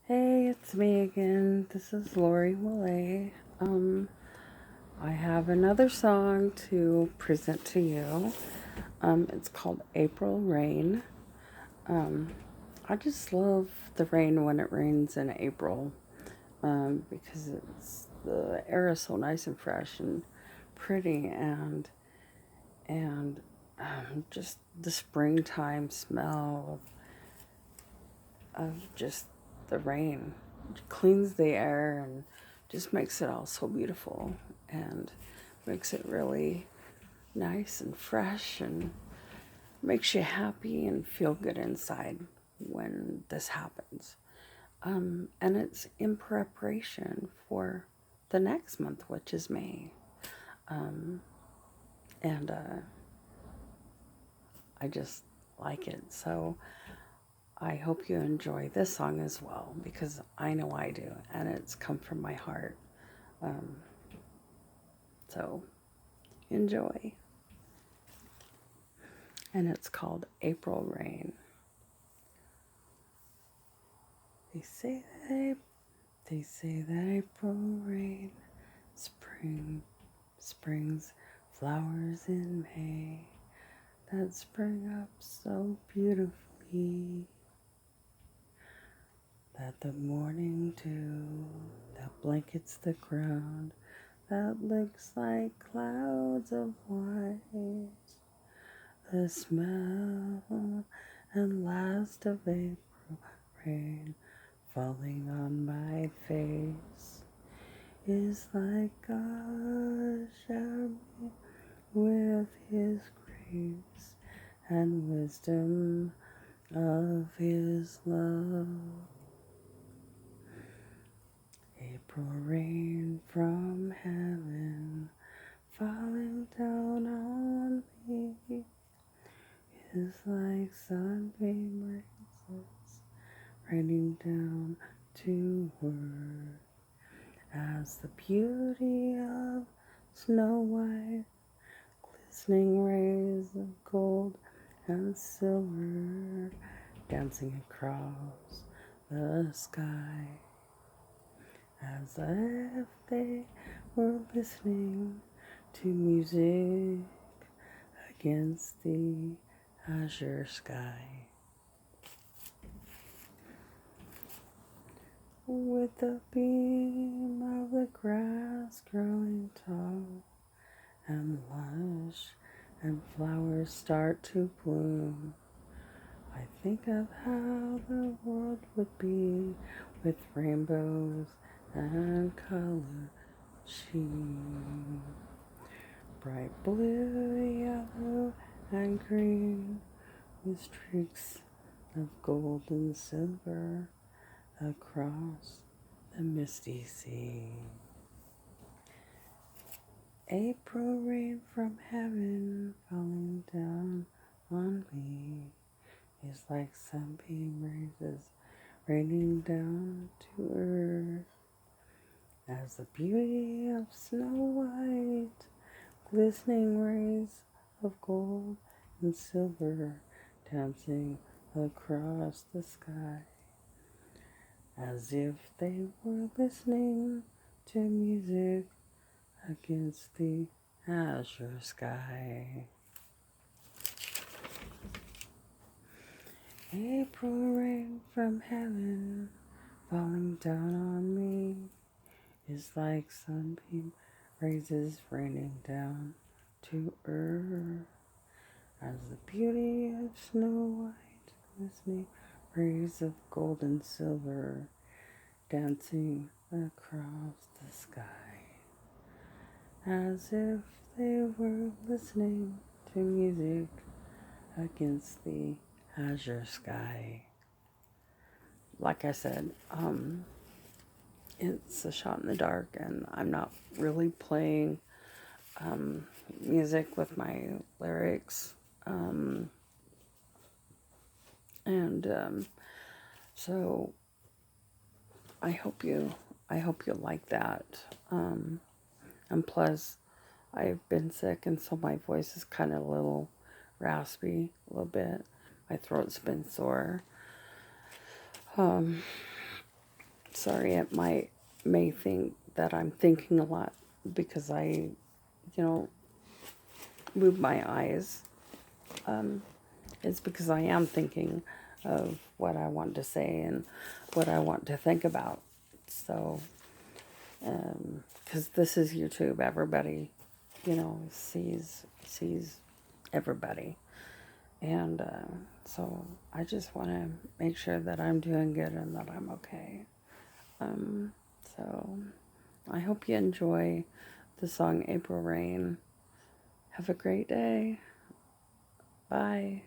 Hey, it's me again. This is Lori Wille't. I have another song to present to you. It's called April Rain. Um, I just love the rain when it rains in April because the air is so nice and fresh and pretty and just the springtime smell of just the rain. It cleans the air and just makes it all so beautiful and makes it really nice and fresh and makes you happy and feel good inside when this happens. And it's in preparation for the next month, which is May. Um, and I just like it. So I hope you enjoy this song as well because I know I do, and it's come from my heart. Um, so enjoy. And it's called April Rain. They say that they say that April rain, springs flowers in May that spring up so beautifully. That the morning dew that blankets the ground that looks like clouds of white. The smell and last of April rain falling on my face is like God showered me with His grace and wisdom of His love. April rain from heaven falling down on me is like sunbeam races raining down to earth as the beauty of Snow White, glistening rays of gold and silver dancing across the sky, as if they were listening to music against the azure sky. With the beam of the grass growing tall and lush and flowers start to bloom, I think of how the world would be with rainbows and color sheen. Bright blue, yellow, and green with streaks of gold and silver across the misty sea. April rain from heaven falling down on me is like sunbeam rays raining down to earth as the beauty of Snow White, glistening rays of gold and silver dancing across the sky, as if they were listening to music against the azure sky. April rain from heaven falling down on me is like sunbeam rays raining down to earth as the beauty of Snow White, glistening rays of gold and silver dancing across the sky, as if they were listening to music against the azure sky. Like I said, it's a shot in the dark, and I'm not really playing music with my lyrics. And so I hope you like that. And plus, I've been sick, and so my voice is kind of a little raspy, a little bit. My throat's been sore. Um, sorry, it may think that I'm thinking a lot because I, move my eyes. It's because I am thinking of what I want to say and what I want to think about. So, because this is YouTube, everybody, sees everybody. And so I just want to make sure that I'm doing good and that I'm okay. So I hope you enjoy the song April Rain. Have a great day. Bye.